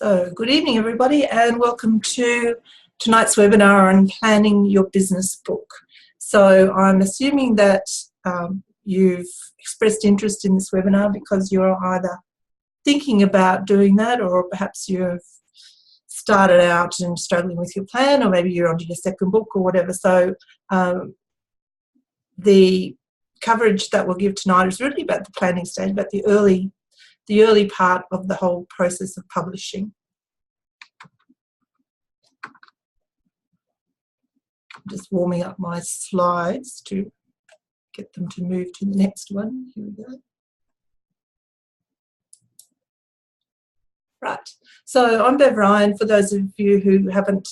So, good evening, everybody, and welcome to tonight's webinar on planning your business book. So, I'm assuming that you've expressed interest in this webinar because you're either thinking about doing that, or perhaps you've started out and struggling with your plan, or maybe you're onto your second book or whatever. So, the coverage that we'll give tonight is really about the planning stage, about the early part of the whole process of publishing. I'm just warming up my slides to get them to move to the next one. Here we go. Right, so I'm Bev Ryan. For those of you who haven't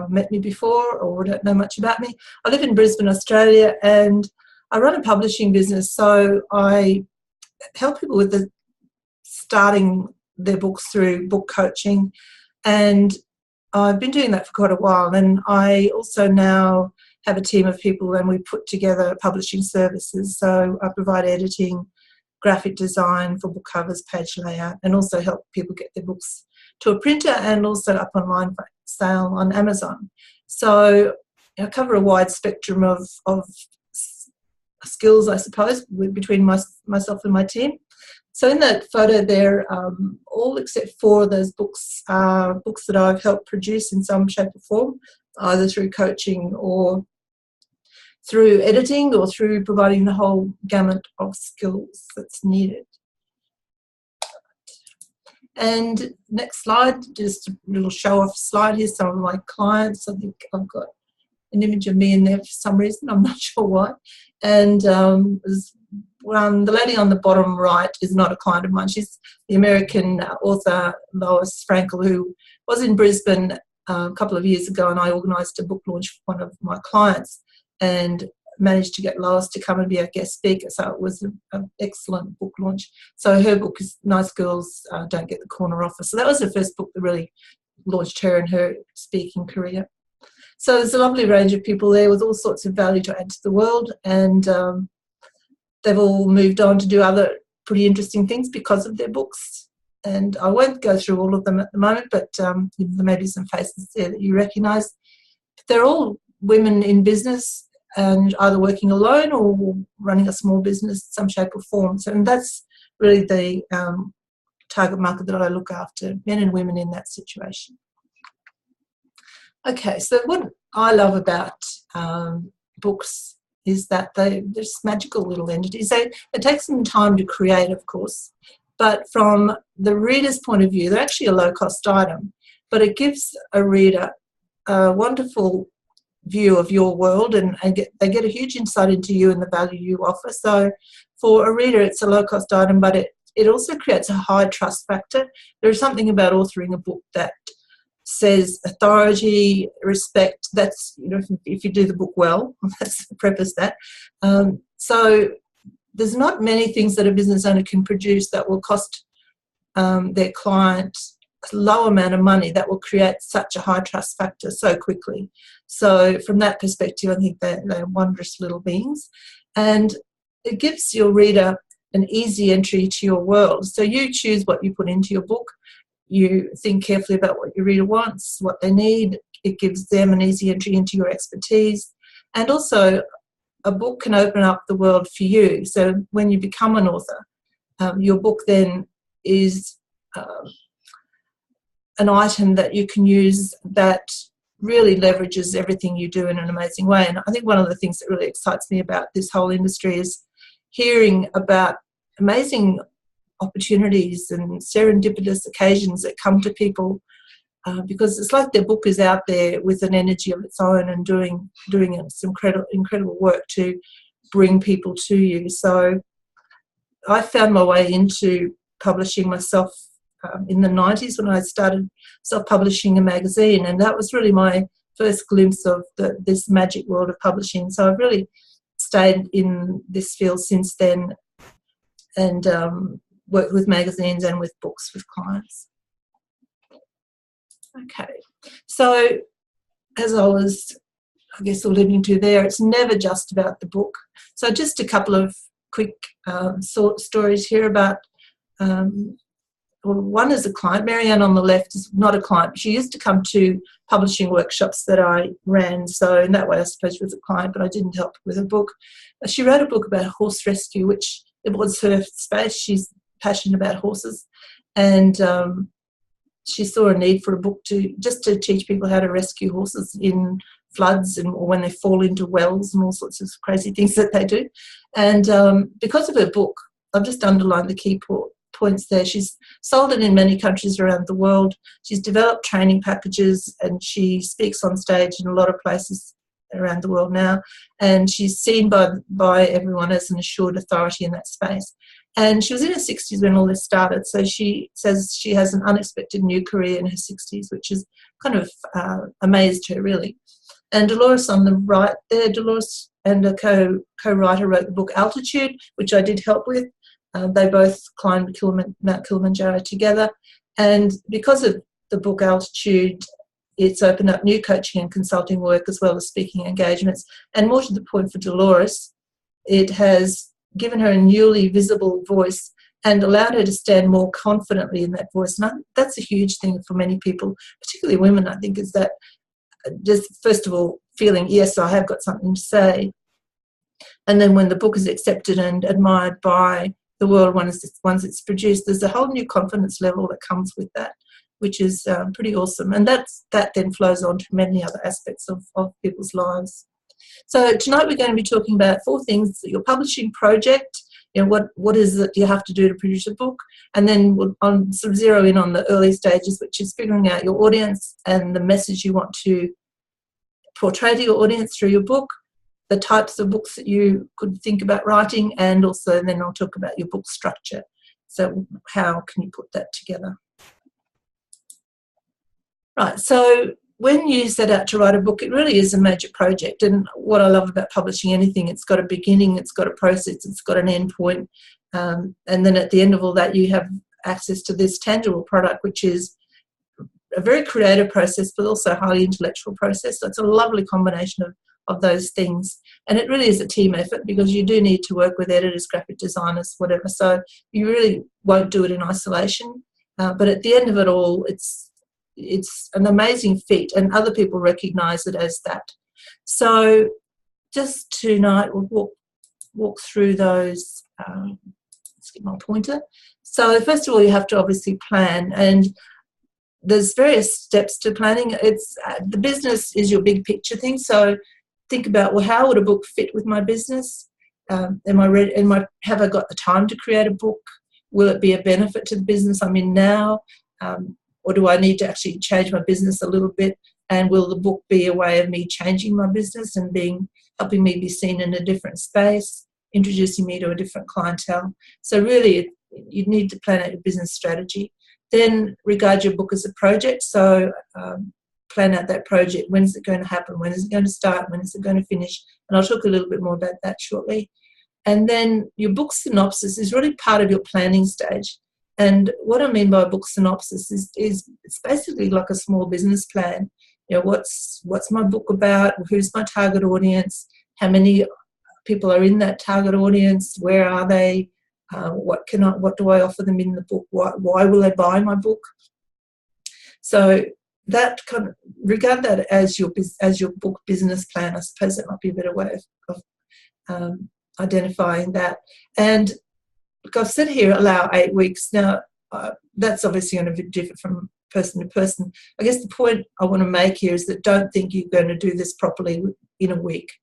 met me before or don't know much about me, I live in Brisbane, Australia, and I run a publishing business. So I help people with starting their books through book coaching, and I've been doing that for quite a while. And I also now have a team of people, and we put together publishing services. So I provide editing, graphic design for book covers, page layout, and also help people get their books to a printer and also up online for sale on Amazon. So I cover a wide spectrum of skills, I suppose, between myself and my team. So in that photo there, all except for those books are books that I've helped produce in some shape or form, either through coaching or through editing or through providing the whole gamut of skills that's needed. And next slide, just a little show-off slide. Here's some of my clients. I think I've got an image of me in there for some reason. I'm not sure why. And the lady on the bottom right is not a client of mine. She's the American author Lois Frankel, who was in Brisbane a couple of years ago, and I organised a book launch for one of my clients and managed to get Lois to come and be a guest speaker. So it was an excellent book launch. So her book is Nice Girls Don't Get the Corner Office. So that was the first book that really launched her in her speaking career. So there's a lovely range of people there with all sorts of value to add to the world, and they've all moved on to do other pretty interesting things because of their books. And I won't go through all of them at the moment, but there may be some faces there that you recognise. They're all women in business and either working alone or running a small business in some shape or form. So, and that's really the target market that I look after, men and women in that situation. Okay, so what I love about books is that they're just magical little entities. It takes some time to create, of course, but from the reader's point of view, they're actually a low-cost item, but it gives a reader a wonderful view of your world, and they get a huge insight into you and the value you offer. So for a reader, it's a low-cost item, but it also creates a high trust factor. There's something about authoring a book that says authority, respect. That's, you know, if you do the book well, let's preface that. So there's not many things that a business owner can produce that will cost their client a low amount of money that will create such a high trust factor so quickly. So from that perspective, I think they're wondrous little beings, and it gives your reader an easy entry to your world. So you choose what you put into your book. You think carefully about what your reader wants, what they need. It gives them an easy entry into your expertise. And also, a book can open up the world for you. So when you become an author, your book then is an item that you can use that really leverages everything you do in an amazing way. And I think one of the things that really excites me about this whole industry is hearing about amazing opportunities and serendipitous occasions that come to people, because it's like their book is out there with an energy of its own and doing some incredible work to bring people to you. So I found my way into publishing myself in the 90s when I started self-publishing a magazine, and that was really my first glimpse of this magic world of publishing. So I've really stayed in this field since then, and worked with magazines and with books with clients. Okay, so as I was, I guess, alluding to there, it's never just about the book. So just a couple of quick stories here about well, one is a client. Marianne on the left is not a client, but she used to come to publishing workshops that I ran. So in that way, I suppose she was a client, but I didn't help with her book. She wrote a book about horse rescue, which it was her space. She's passionate about horses. And she saw a need for a book to teach people how to rescue horses in floods or when they fall into wells and all sorts of crazy things that they do. And because of her book, I've just underlined the key points there. She's sold it in many countries around the world. She's developed training packages, and she speaks on stage in a lot of places around the world now. And she's seen by everyone as an assured authority in that space. And she was in her 60s when all this started. So she says she has an unexpected new career in her 60s, which has kind of amazed her, really. And Dolores on the right there, Dolores and a co-writer wrote the book Altitude, which I did help with. They both climbed Mount Kilimanjaro together. And because of the book Altitude, it's opened up new coaching and consulting work as well as speaking engagements. And more to the point for Dolores, it has given her a newly visible voice and allowed her to stand more confidently in that voice. And that's a huge thing for many people, particularly women, I think, is that just first of all feeling, yes, I have got something to say. And then when the book is accepted and admired by the world once it's produced, there's a whole new confidence level that comes with that, which is pretty awesome. And that then flows on to many other aspects of people's lives. So tonight we're going to be talking about 4 things: your publishing project, what is it you have to do to produce a book, and then we'll sort of zero in on the early stages, which is figuring out your audience and the message you want to portray to your audience through your book, the types of books that you could think about writing, and also then I'll talk about your book structure. So how can you put that together? Right, so when you set out to write a book, it really is a major project. And what I love about publishing anything, it's got a beginning, it's got a process, it's got an end point. And then at the end of all that, you have access to this tangible product, which is a very creative process, but also a highly intellectual process. So it's a lovely combination of those things. And it really is a team effort, because you do need to work with editors, graphic designers, whatever. So you really won't do it in isolation. But at the end of it all, it's an amazing feat, and other people recognise it as that. So just tonight we'll walk through those. Let's get my pointer. So first of all, you have to obviously plan, and there's various steps to planning. It's the business is your big picture thing. So think about, well, how would a book fit with my business? Have I got the time to create a book? Will it be a benefit to the business I'm in now? Or do I need to actually change my business a little bit? And will the book be a way of me changing my business and helping me be seen in a different space, introducing me to a different clientele? So really, you need to plan out your business strategy. Then regard your book as a project. So plan out that project. When is it going to happen? When is it going to start? When is it going to finish? And I'll talk a little bit more about that shortly. And then your book synopsis is really part of your planning stage. And what I mean by a book synopsis is it's basically like a small business plan. What's my book about? Who's my target audience? How many people are in that target audience? Where are they? What do I offer them in the book? Why will they buy my book? So that kind of, regard that as your book business plan. I suppose that might be a better way of identifying that. And look, I've said here allow 8 weeks. Now, that's obviously going to be different from person to person. I guess the point I want to make here is that don't think you're going to do this properly in a week,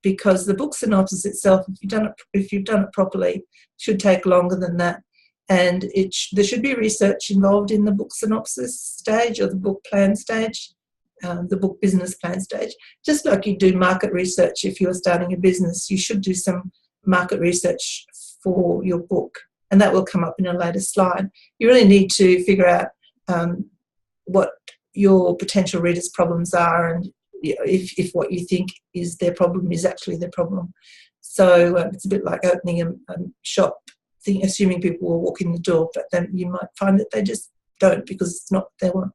because the book synopsis itself, if you've done it properly, should take longer than that. And there should be research involved in the book synopsis stage or the book plan stage, the book business plan stage. Just like you do market research if you're starting a business, you should do some market research for your book, and that will come up in a later slide. You really need to figure out what your potential readers' problems are, and if what you think is their problem is actually their problem. So it's a bit like opening a shop, assuming people will walk in the door, but then you might find that they just don't, because it's not what they want.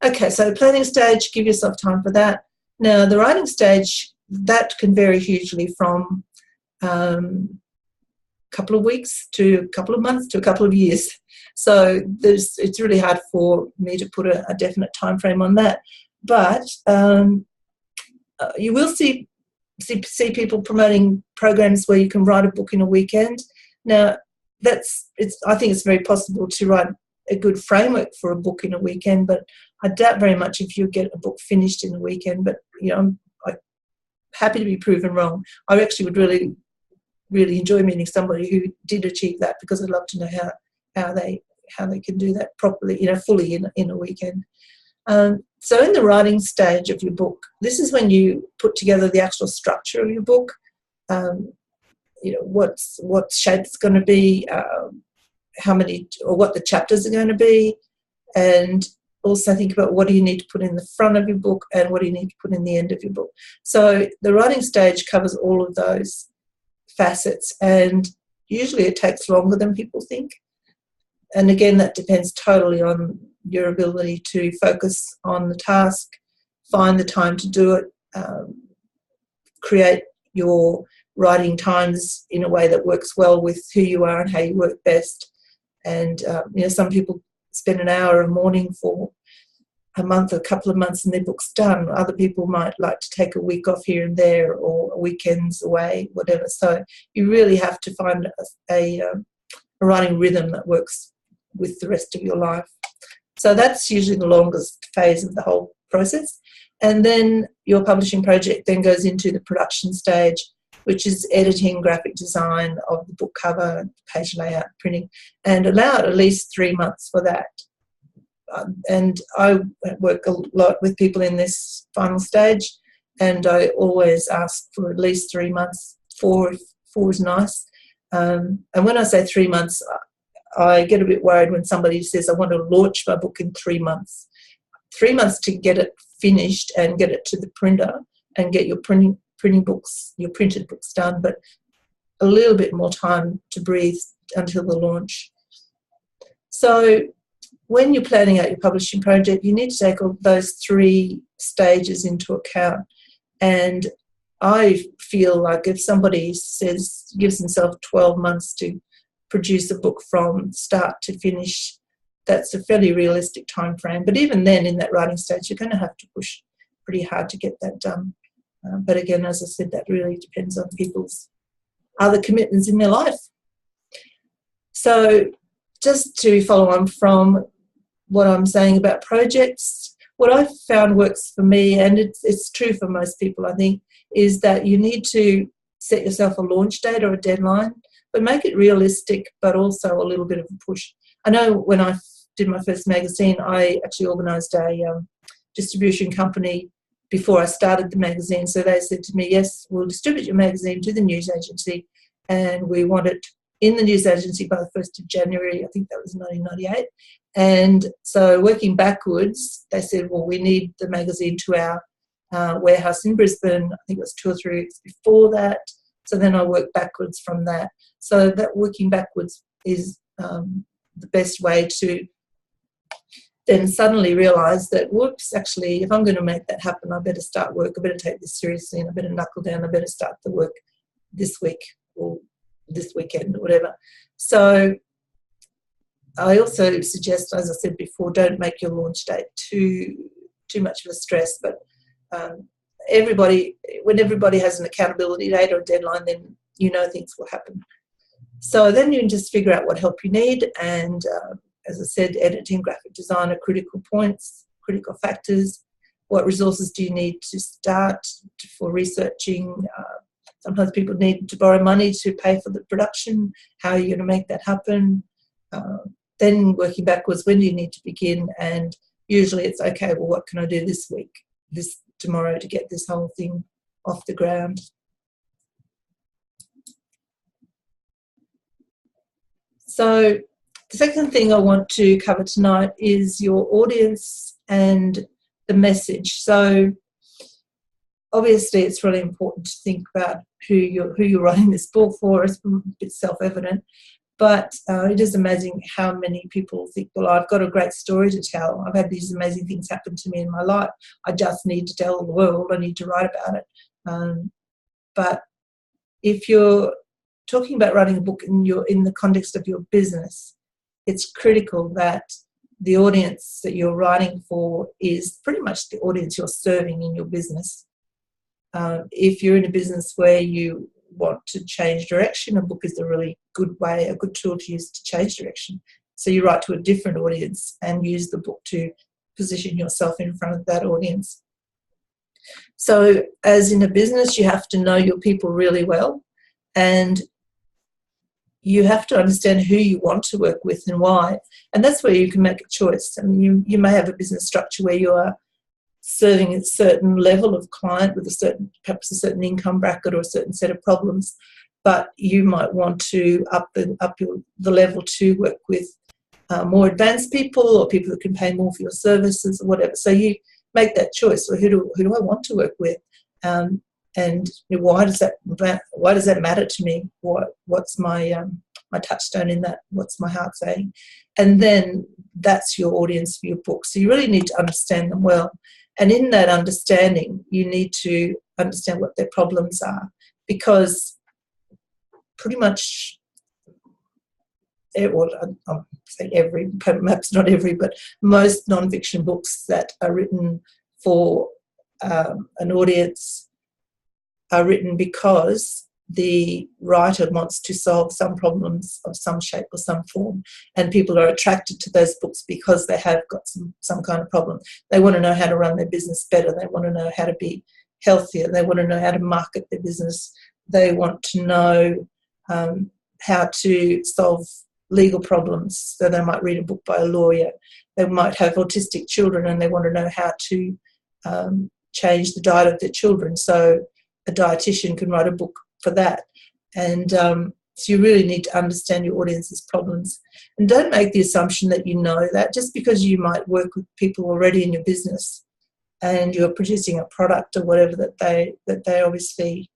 Okay, so the planning stage, give yourself time for that. Now, the writing stage, that can vary hugely from couple of weeks to a couple of months to a couple of years. So it's really hard for me to put a definite time frame on that. But you will see people promoting programs where you can write a book in a weekend. Now, I think it's very possible to write a good framework for a book in a weekend, but I doubt very much if you get a book finished in a weekend. But I'm happy to be proven wrong. I actually would really, really enjoy meeting somebody who did achieve that, because I'd love to know how they can do that properly, fully in a weekend. So in the writing stage of your book, this is when you put together the actual structure of your book. What shape it's going to be, how many or what the chapters are going to be, and also think about what do you need to put in the front of your book and what do you need to put in the end of your book. So the writing stage covers all of those facets, and usually it takes longer than people think. And again, that depends totally on your ability to focus on the task, find the time to do it, create your writing times in a way that works well with who you are and how you work best. And some people spend an hour a morning for a month or a couple of months and their book's done. Other people might like to take a week off here and there, or weekends away, whatever. So you really have to find a writing rhythm that works with the rest of your life. So that's usually the longest phase of the whole process. And then your publishing project then goes into the production stage, which is editing, graphic design of the book cover, page layout, printing, and allow it at least 3 months for that. And I work a lot with people in this final stage, and I always ask for at least 3 months. Four is nice. And when I say 3 months, I get a bit worried when somebody says, I want to launch my book in 3 months. 3 months to get it finished and get it to the printer and get your printing books, your printed books done, but a little bit more time to breathe until the launch. So when you're planning out your publishing project, you need to take all those 3 stages into account. And I feel like if somebody gives himself 12 months to produce a book from start to finish, that's a fairly realistic time frame. But even then, in that writing stage, you're going to have to push pretty hard to get that done. But again, as I said, that really depends on people's other commitments in their life. So just to follow on from what I'm saying about projects, what I've found works for me, and it's true for most people, I think, is that you need to set yourself a launch date or a deadline, but make it realistic, but also a little bit of a push. I know when I did my first magazine, I actually organised a distribution company before I started the magazine. So they said to me, yes, we'll distribute your magazine to the news agency, and we want it in the news agency by the 1st of January, I think that was 1998. And so working backwards, they said, well, we need the magazine to our warehouse in Brisbane. I think it was 2 or 3 weeks before that. So then I worked backwards from that. So that working backwards is the best way to then suddenly realise that, whoops, actually, if I'm going to make that happen, I better start work. I better take this seriously, and I better knuckle down. I better start the work this week or this weekend or whatever. So I also suggest, as I said before, don't make your launch date too much of a stress. But when everybody has an accountability date or a deadline, then things will happen. So then you can just figure out what help you need, and as I said, editing, graphic design are critical points, critical factors. What resources do you need to start for researching? Sometimes people need to borrow money to pay for the production. How are you going to make that happen? Then working backwards, when do you need to begin? And usually it's, okay, well, what can I do this week, tomorrow, to get this whole thing off the ground? So the second thing I want to cover tonight is your audience and the message. So obviously it's really important to think about who you're writing this book for. It's a bit self-evident, but it is amazing how many people think, well, I've got a great story to tell. I've had these amazing things happen to me in my life. I just need to tell the world. I need to write about it. But if you're talking about writing a book in the context of your business, it's critical that the audience that you're writing for is pretty much the audience you're serving in your business. If you're in a business where you want to change direction, a book is a really good way, a good tool to use to change direction. So you write to a different audience and use the book to position yourself in front of that audience. So as in a business, you have to know your people really well, and you have to understand who you want to work with and why. And that's where you can make a choice. I mean, you may have a business structure where you are serving a certain level of client with perhaps a certain income bracket or a certain set of problems, but you might want to up the level to work with more advanced people, or people that can pay more for your services or whatever. So you make that choice. Well, who do I want to work with? And why does that matter to me? What's my touchstone in that? What's my heart saying? And then that's your audience for your book. So you really need to understand them well. And in that understanding, you need to understand what their problems are, because pretty much, I'm saying perhaps not every, but most non-fiction books that are written for an audience are written because the writer wants to solve some problems of some shape or some form, and people are attracted to those books because they have got some kind of problem. They want to know how to run their business better. They want to know how to be healthier. They want to know how to market their business. They want to know how to solve legal problems. So they might read a book by a lawyer. They might have autistic children and they want to know how to change the diet of their children. So a dietitian can write a book for that. And so you really need to understand your audience's problems. And don't make the assumption that you know that. Just because you might work with people already in your business and you're producing a product or whatever that they obviously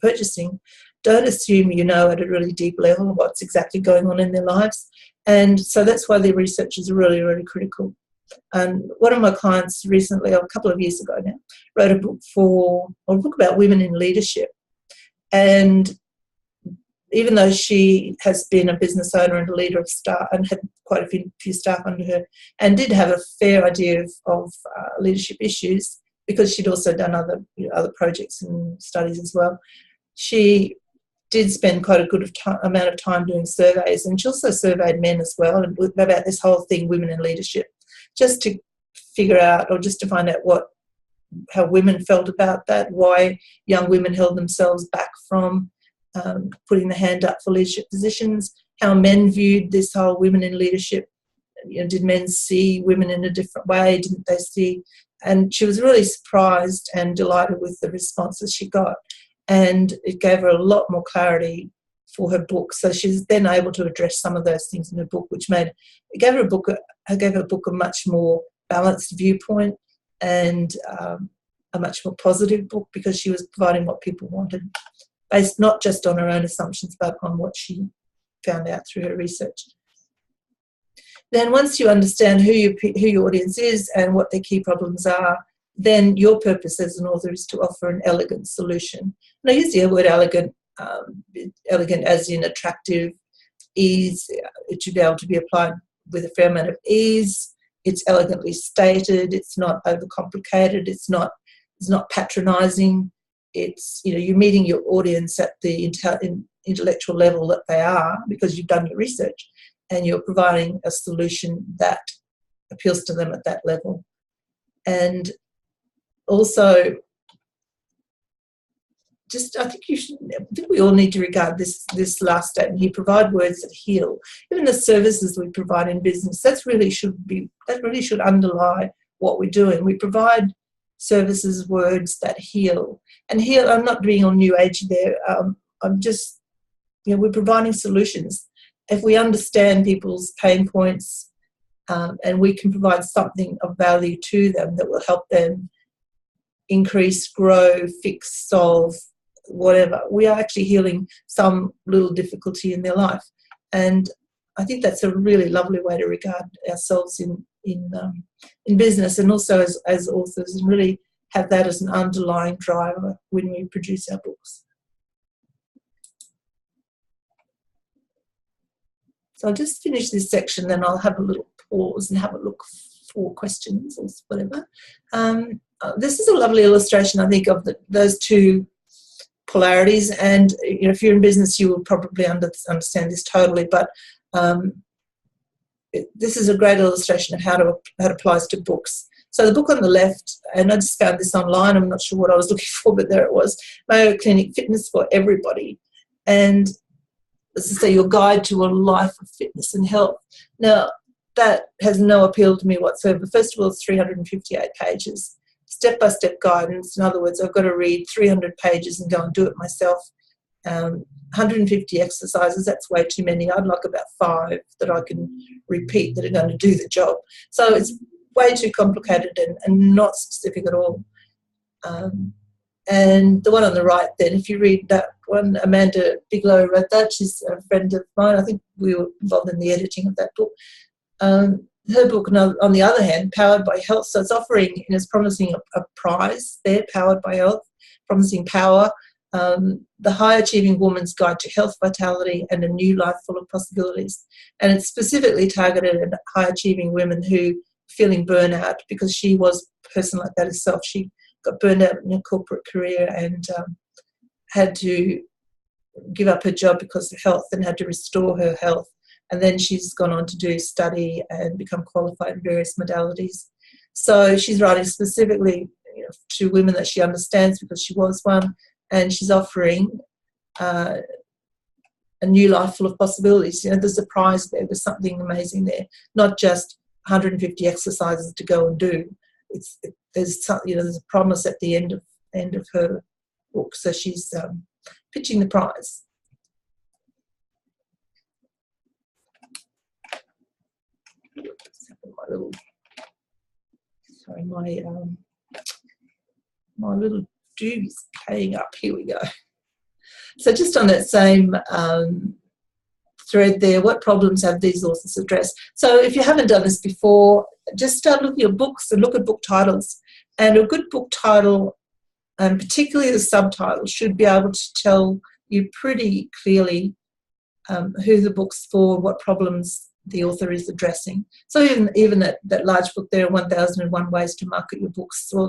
purchasing, don't assume you know at a really deep level what's exactly going on in their lives. And so that's why the research is really, really critical. And one of my clients recently, a couple of years ago now, wrote a book about women in leadership. And even though she has been a business owner and a leader of staff and had quite a few staff under her, and did have a fair idea of leadership issues, because she'd also done other projects and studies as well, she did spend quite a good amount of time doing surveys, and she also surveyed men as well, and about this whole thing, women in leadership, just to figure out, or just to find out how women felt about that, why young women held themselves back from putting the hand up for leadership positions, how men viewed this whole women in leadership. Did men see women in a different way? Didn't they see? And she was really surprised and delighted with the responses she got. And it gave her a lot more clarity for her book. So she's then able to address some of those things in her book, which gave her book a much more balanced viewpoint, and a much more positive book, because she was providing what people wanted, based not just on her own assumptions, but on what she found out through her research. Then once you understand who your audience is and what their key problems are, then your purpose as an author is to offer an elegant solution. And I use the word elegant as in attractive, ease. It should be able to be applied with a fair amount of ease. It's elegantly stated. It's not overcomplicated. It's not patronising. It's, you're meeting your audience at the intellectual level that they are, because you've done your research, and you're providing a solution that appeals to them at that level. And also, I think we all need to regard this last statement here: provide words that heal. Even the services we provide in business, that really should underlie what we're doing. We provide services, words that heal. And heal, I'm not being on new age there. I'm just, we're providing solutions. If we understand people's pain points, and we can provide something of value to them that will help them increase, grow, fix, solve, whatever, we are actually healing some little difficulty in their life. And I think that's a really lovely way to regard ourselves in business, and also as authors, and really have that as an underlying driver when we produce our books. So I'll just finish this section, then I'll have a little pause and have a look for questions or whatever. This is a lovely illustration, I think, of those two polarities. And if you're in business, you will probably understand this totally. But this is a great illustration of how it applies to books. So the book on the left, and I just found this online. I'm not sure what I was looking for, but there it was. Mayo Clinic, Fitness for Everybody. And as I say, your guide to a life of fitness and health. Now, that has no appeal to me whatsoever. First of all, it's 358 pages. Step-by-step guidance. In other words, I've got to read 300 pages and go and do it myself. 150 exercises, that's way too many. I'd like about 5 that I can repeat that are going to do the job. So it's way too complicated and not specific at all. And the one on the right then, if you read that one, Amanda Bigelow wrote that. She's a friend of mine. I think we were involved in the editing of that book. Her book, on the other hand, Powered by Health. So it's offering, and it's promising a prize there, Powered by Health, promising power, the High Achieving Woman's Guide to Health, Vitality and a New Life Full of Possibilities. And it's specifically targeted at high achieving women who are feeling burnout, because she was a person like that herself. She got burned out in a corporate career and had to give up her job because of health and had to restore her health. And then she's gone on to do study and become qualified in various modalities. So she's writing specifically to women that she understands, because she was one, and she's offering a new life full of possibilities. There's a prize there. There's something amazing there. Not just 150 exercises to go and do. There's a promise at the end of her book. So she's pitching the prize. My little tube is playing up. Here we go. So just on that same thread there, what problems have these authors addressed? So if you haven't done this before, just start looking at books and look at book titles. And a good book title, and particularly the subtitle, should be able to tell you pretty clearly who the book's for, what problems the author is addressing. So even that large book there, 1001 Ways to Market Your Books, so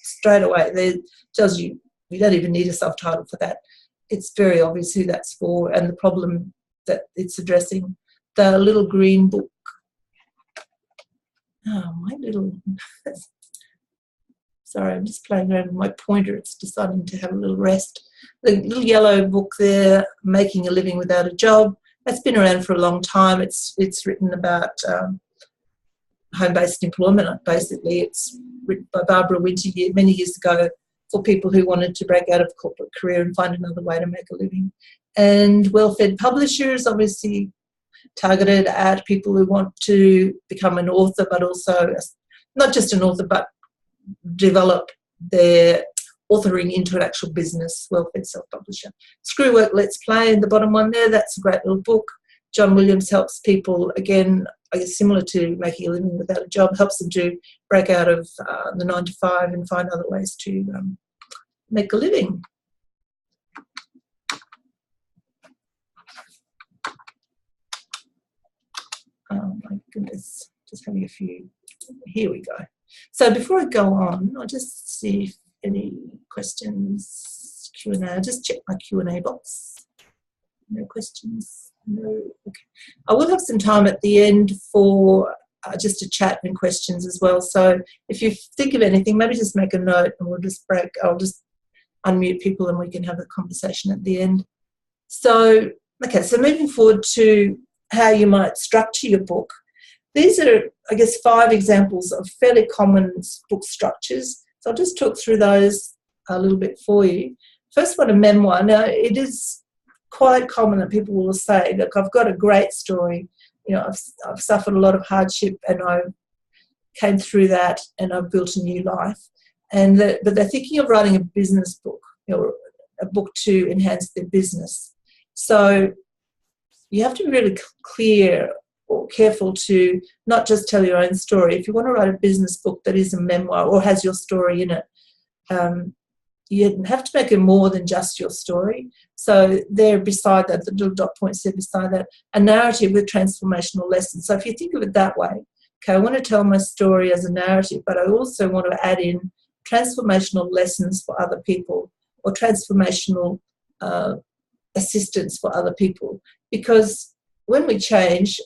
straight away there tells you don't even need a subtitle for that. It's very obvious who that's for and the problem that it's addressing. The little green book. Oh, my little... Sorry, I'm just playing around with my pointer. It's deciding to have a little rest. The little yellow book there, Making a Living Without a Job, that's been around for a long time. It's written about home-based employment, basically. It's written by Barbara Winter many years ago for people who wanted to break out of a corporate career and find another way to make a living. And Well-Fed Publishers, obviously targeted at people who want to become an author, but also not just an author, but develop their authoring into an actual business. Well-Fed Self-Publisher. Screw Work, Let's Play, in the bottom one there, that's a great little book. John Williams helps people, again, I guess similar to Making a Living Without a Job, helps them to break out of the 9 to 5 and find other ways to make a living. Oh my goodness, just having a few. Here we go. So before I go on, I'll just see if any questions, Q&A. I'll just check my Q&A box. No questions? No. Okay. I will have some time at the end for just a chat and questions as well. So if you think of anything, maybe just make a note and we'll just break. I'll just unmute people and we can have a conversation at the end. So, okay, so moving forward to how you might structure your book. These are, I guess, 5 examples of fairly common book structures. So I'll just talk through those a little bit for you. First one, a memoir. Now, it is quite common that people will say, look, I've got a great story. I've suffered a lot of hardship and I came through that and I've built a new life. But they're thinking of writing a business book, a book to enhance their business. So you have to be really clear or careful to not just tell your own story. If you want to write a business book that is a memoir or has your story in it, you have to make it more than just your story. So there beside that, the little dot points there beside that, a narrative with transformational lessons. So if you think of it that way, okay, I want to tell my story as a narrative, but I also want to add in transformational lessons for other people, or transformational assistance for other people. Because when we change,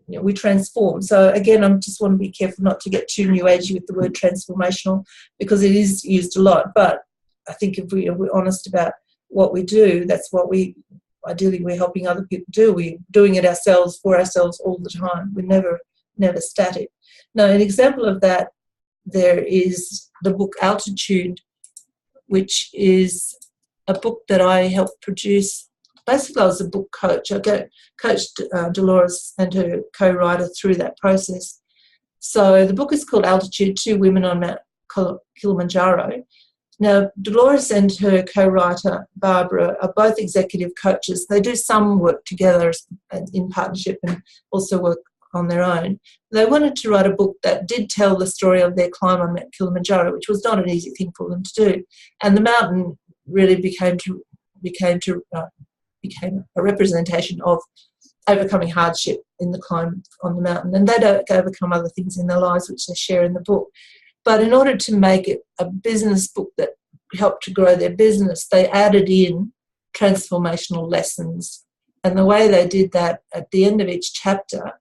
we transform. So again, I just want to be careful not to get too new agey with the word transformational, because it is used a lot. But I think if we're honest about what we do, that's what ideally we're helping other people do. We're doing it ourselves, for ourselves all the time. We're never static. Now, an example of that, there is the book Altitude, which is a book that I helped produce. Basically, I was a book coach. I coached Dolores and her co-writer through that process. So the book is called Altitude, Two Women on Mount Kilimanjaro. Now, Dolores and her co-writer, Barbara, are both executive coaches. They do some work together in partnership and also work on their own. They wanted to write a book that did tell the story of their climb on Mount Kilimanjaro, which was not an easy thing for them to do. And the mountain really became a representation of overcoming hardship in the climb on the mountain. And they don't overcome other things in their lives, which they share in the book. But in order to make it a business book that helped to grow their business, they added in transformational lessons. And the way they did that, at the end of each chapter,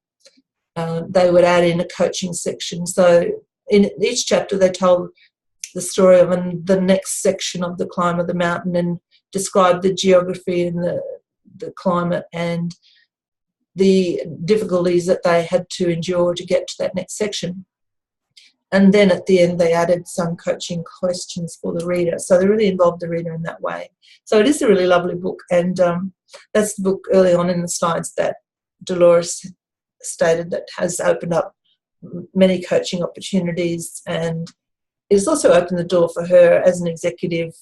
they would add in a coaching section. So in each chapter, they told the story of the next section of the climb of the mountain and described the geography and the climate and the difficulties that they had to endure to get to that next section. And then at the end, they added some coaching questions for the reader. So they really involved the reader in that way. So it is a really lovely book. And that's the book early on in the slides that Dolores stated that has opened up many coaching opportunities. And it's also opened the door for her as an executive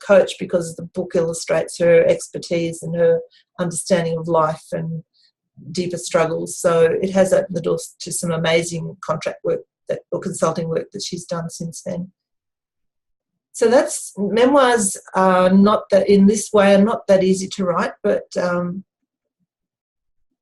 coach, because the book illustrates her expertise and her understanding of life and deeper struggles. So it has opened the doors to some amazing contract work or consulting work that she's done since then. So that's memoirs are not that in this way are not that easy to write, but I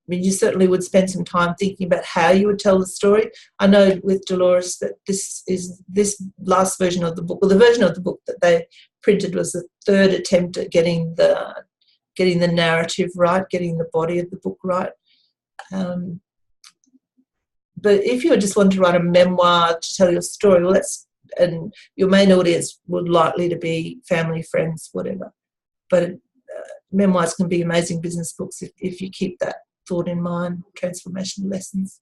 mean, you certainly would spend some time thinking about how you would tell the story. I know with Dolores that this last version of the book, or the version of the book that they printed, was the third attempt at getting the narrative right, getting the body of the book right. But if you just want to write a memoir to tell your story, well, and your main audience would likely to be family, friends, whatever. But memoirs can be amazing business books if you keep that thought in mind, transformational lessons.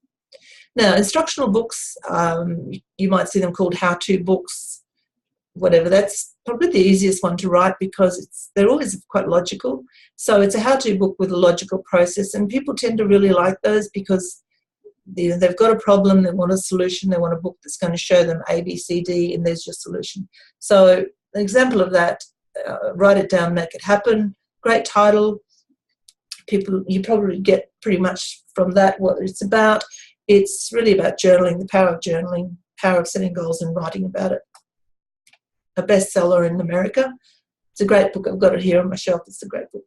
Now, instructional books, you might see them called how-to books, whatever. That's probably the easiest one to write because they're always quite logical. So it's a how-to book with a logical process, and people tend to really like those because they've got a problem, they want a solution, they want a book that's going to show them A, B, C, D, and there's your solution. So an example of that, Write It Down, Make It Happen. Great title. You probably get pretty much from that what it's about. It's really about journaling, the power of journaling, power of setting goals and writing about it. A bestseller in America. It's a great book. I've got it here on my shelf. It's a great book.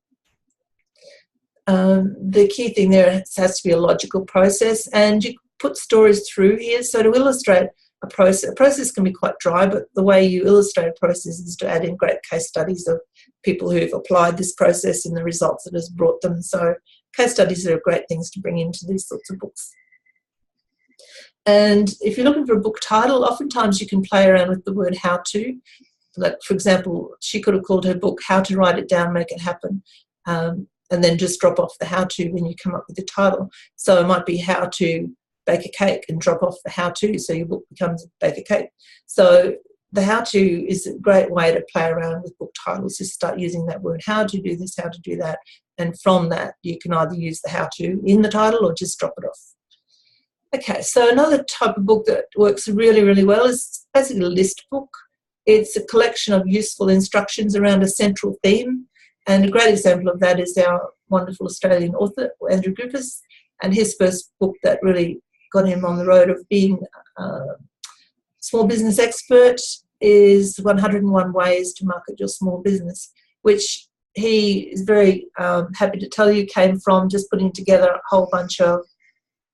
The key thing there has to be a logical process, and you put stories through here. So to illustrate a process can be quite dry, but the way you illustrate a process is to add in great case studies of people who've applied this process and the results it has brought them. So case studies are great things to bring into these sorts of books. And if you're looking for a book title, oftentimes you can play around with the word how to. Like, for example, she could have called her book How to Write It Down, Make It Happen. And then just drop off the how-to when you come up with the title. So it might be how to bake a cake and drop off the how-to, so your book becomes Bake a Cake. So the how-to is a great way to play around with book titles. Just start using that word, how to do this, how to do that. And from that, you can either use the how-to in the title or just drop it off. Okay, so another type of book that works really, really well is basically a list book. It's a collection of useful instructions around a central theme. And a great example of that is our wonderful Australian author, Andrew Griffiths, and his first book that really got him on the road of being a small business expert is 101 Ways to Market Your Small Business, which he is very happy to tell you came from just putting together a whole bunch of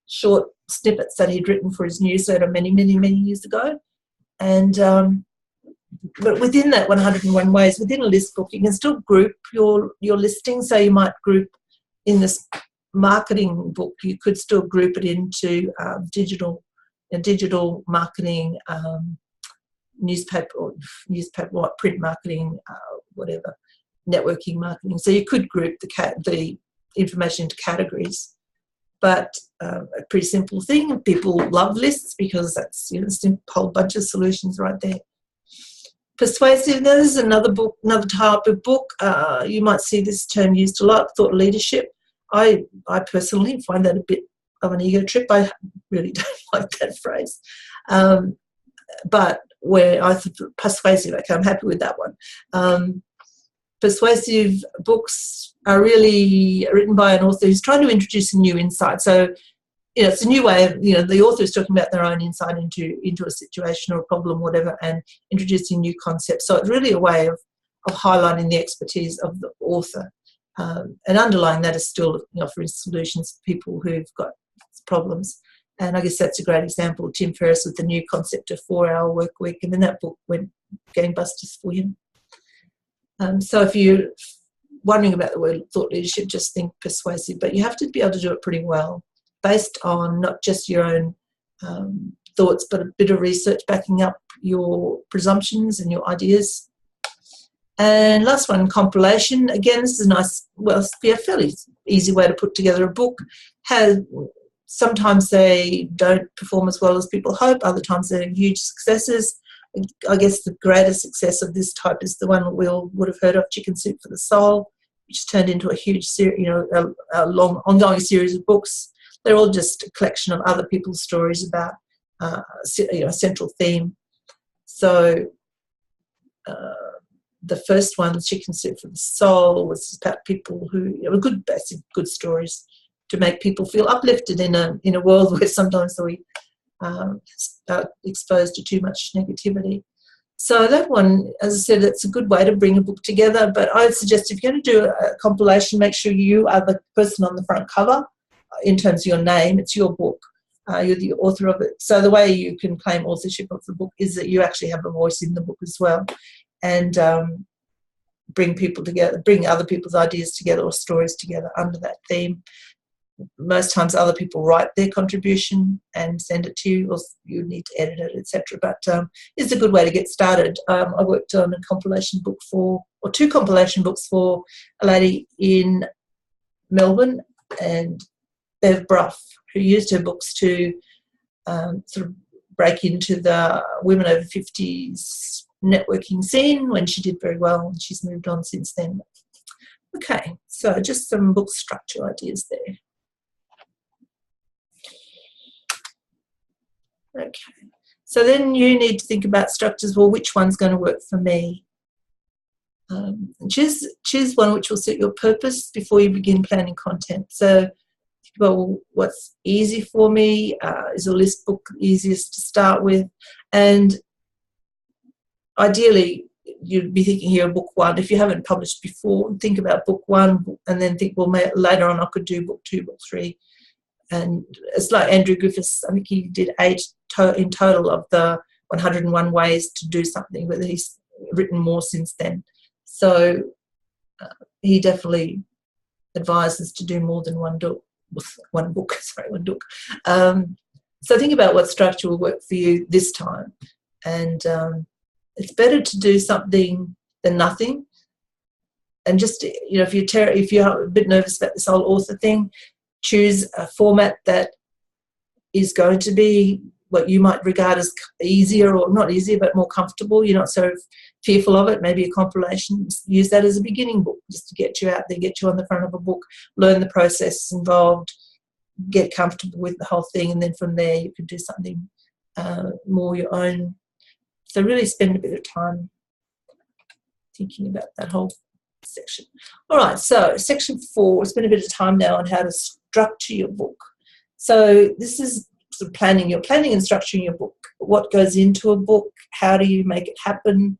short snippets that he'd written for his newsletter many, many, many years ago. And but within that 101 Ways, within a list book, you can still group your listings. So you might group in this marketing book, you could still group it into digital marketing, newspaper, print marketing, whatever, networking marketing. So you could group the information into categories. But a pretty simple thing. People love lists because that's a whole bunch of solutions right there. Persuasiveness, another type of book. You might see this term used a lot. Thought leadership. I personally find that a bit of an ego trip. I really don't like that phrase. But where I thought persuasive, okay, I'm happy with that one. Persuasive books are really written by an author who's trying to introduce a new insight. So, it's a new way of, the author is talking about their own insight into a situation or a problem, whatever, and introducing new concepts. So it's really a way of highlighting the expertise of the author. And underlying that is still offering solutions to people who've got problems. And I guess that's a great example of Tim Ferriss with the new concept of 4-hour work week. And then that book went gangbusters for him. So if you're wondering about the word thought leadership, just think persuasive. But you have to be able to do it pretty well, based on not just your own thoughts, but a bit of research backing up your presumptions and your ideas. And last one, compilation. Again, this is a nice, fairly easy way to put together a book. Sometimes they don't perform as well as people hope. Other times they're huge successes. I guess the greatest success of this type is the one we all would have heard of, Chicken Soup for the Soul, which turned into a huge series, a long ongoing series of books. They're all just a collection of other people's stories about a central theme. So the first one, Chicken Soup for the Soul, was about people who good stories to make people feel uplifted in a world where sometimes we are exposed to too much negativity. So that one, as I said, that's a good way to bring a book together. But I would suggest if you're going to do a compilation, make sure you are the person on the front cover. In terms of your name, it's your book. You're the author of it. So the way you can claim authorship of the book is that you actually have a voice in the book as well, and bring people together, bring other people's ideas together or stories together under that theme. Most times other people write their contribution and send it to you, or you need to edit it, etc. But it's a good way to get started. I worked on a compilation book two compilation books for a lady in Melbourne, and Bev Ryan, who used her books to sort of break into the women over 50s networking scene when she did very well, and she's moved on since then. Okay, so just some book structure ideas there. Okay, so then you need to think about structures. Well, which one's going to work for me? Choose one which will suit your purpose before you begin planning content. So, well, what's easy for me? Is a list book easiest to start with? And ideally, you'd be thinking here of book one. If you haven't published before, think about book one and then think, well, later on I could do book two, book three. And it's like Andrew Griffiths, I think he did 8 in total of the 101 ways to do something, but he's written more since then. So he definitely advises to do more than one book. So think about what structure will work for you this time. And it's better to do something than nothing. And just, if you're a bit nervous about this whole author thing, choose a format that is going to be what you might regard as easier, or not easier, but more comfortable. You're not so fearful of it. Maybe a compilation. Use that as a beginning book, just to get you out there, get you on the front of a book, learn the process involved, get comfortable with the whole thing, and then from there you could do something more your own. So really spend a bit of time thinking about that whole section. All right, so section 4, spend a bit of time now on how to structure your book. So this is sort of planning and structuring your book. What goes into a book? How do you make it happen?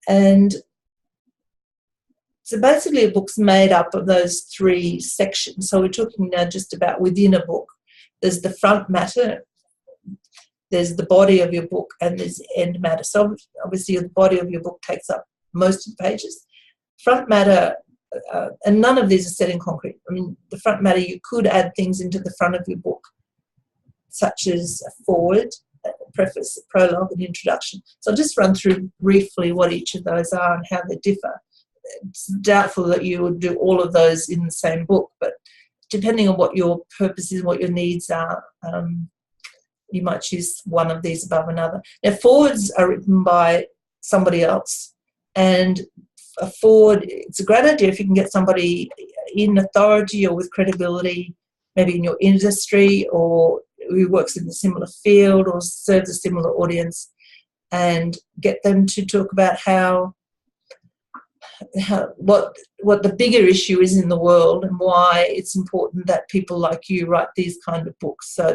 And so basically a book's made up of those three sections. So we're talking now just about within a book. There's the front matter, there's the body of your book, and there's the end matter. So obviously the body of your book takes up most of the pages. Front matter, and none of these are set in concrete. I mean, the front matter, you could add things into the front of your book, such as a foreword, a preface, a prologue, an introduction. So I'll just run through briefly what each of those are and how they differ. It's doubtful that you would do all of those in the same book, but depending on what your purpose is, what your needs are, you might choose one of these above another. Now, forewords are written by somebody else, and a foreword, it's a great idea if you can get somebody in authority or with credibility, maybe in your industry, or who works in a similar field or serves a similar audience, and get them to talk about what the bigger issue is in the world and why it's important that people like you write these kind of books. So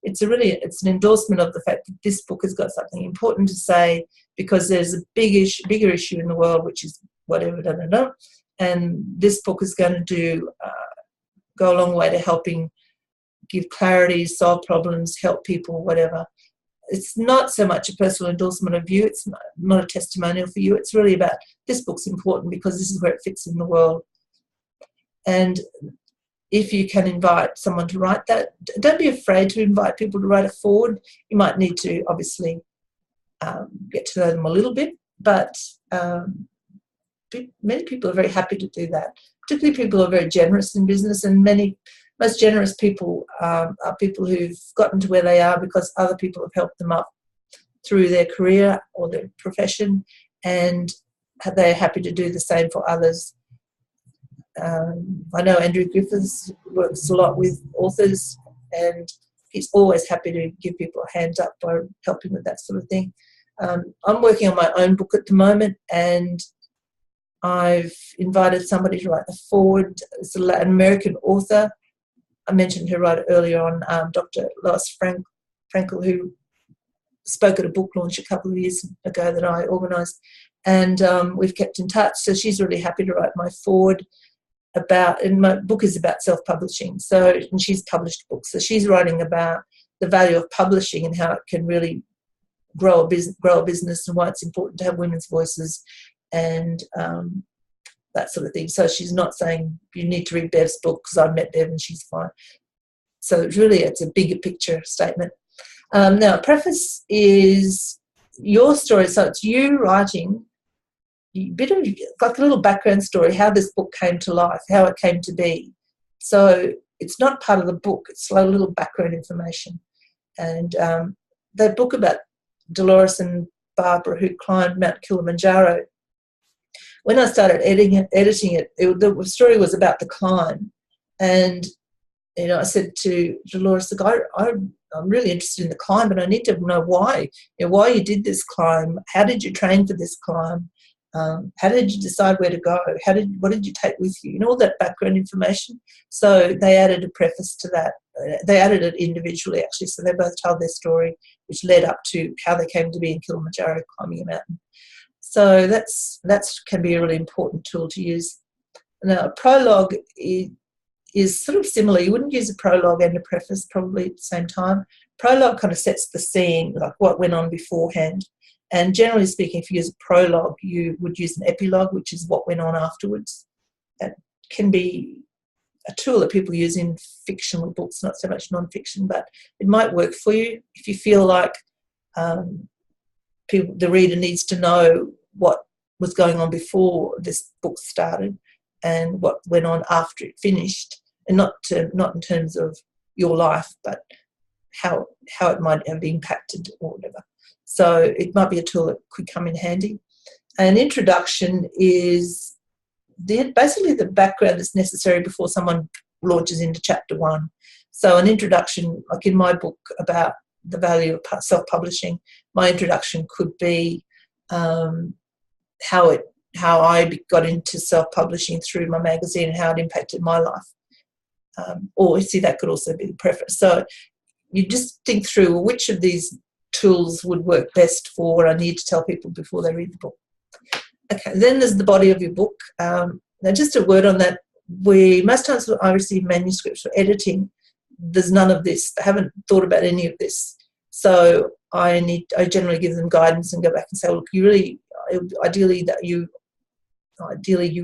it's an endorsement of the fact that this book has got something important to say, because there's a bigger issue in the world, which is whatever, and this book is going to go a long way to helping give clarity, solve problems, help people, whatever. It's not so much a personal endorsement of you. It's not a testimonial for you. It's really about this book's important because this is where it fits in the world. And if you can invite someone to write that, don't be afraid to invite people to write a foreword. You might need to obviously get to know them a little bit, but many people are very happy to do that. Particularly people who are very generous in business, and most generous people are people who've gotten to where they are because other people have helped them up through their career or their profession, and they're happy to do the same for others. I know Andrew Griffiths works a lot with authors, and he's always happy to give people a hand up by helping with that sort of thing. I'm working on my own book at the moment, and I've invited somebody to write the foreword. It's an American author. I mentioned her right earlier on, Dr. Lois Frankel, who spoke at a book launch a couple of years ago that I organised, and we've kept in touch. So she's really happy to write my foreword and my book is about self-publishing. And she's published books. So she's writing about the value of publishing and how it can really grow a business and why it's important to have women's voices and that sort of thing. So she's not saying you need to read Bev's book because I met Bev and she's fine. So it's a bigger picture statement. Now, a preface is your story. So it's you writing a bit of like a little background story, how this book came to life, how it came to be. So it's not part of the book. It's a little background information. And the book about Dolores and Barbara who climbed Mount Kilimanjaro, when I started editing it, the story was about the climb. And, I said to Dolores, I'm really interested in the climb, but I need to know why. Why you did this climb. How did you train for this climb? How did you decide where to go? What did you take with you? All that background information. So they added a preface to that. They added it individually, actually. So they both told their story, which led up to how they came to be in Kilimanjaro climbing a mountain. So that can be a really important tool to use. Now, a prologue is sort of similar. You wouldn't use a prologue and a preface probably at the same time. Prologue kind of sets the scene, like what went on beforehand. And generally speaking, if you use a prologue, you would use an epilogue, which is what went on afterwards. That can be a tool that people use in fictional books, not so much non-fiction, but it might work for you if you feel like the reader needs to know what was going on before this book started and what went on after it finished, and not in terms of your life, but how it might have impacted or whatever. So it might be a tool that could come in handy. An introduction is basically the background that's necessary before someone launches into chapter 1. So an introduction, like in my book about the value of self-publishing, my introduction could be how I got into self-publishing through my magazine and how it impacted my life. Or see, that could also be the preface. So you just think through which of these tools would work best for what I need to tell people before they read the book. Okay, then there's the body of your book. Now, just a word on that. Most times when I receive manuscripts for editing, there's none of this. They haven't thought about any of this. So I generally give them guidance and go back and say, look, you really, ideally you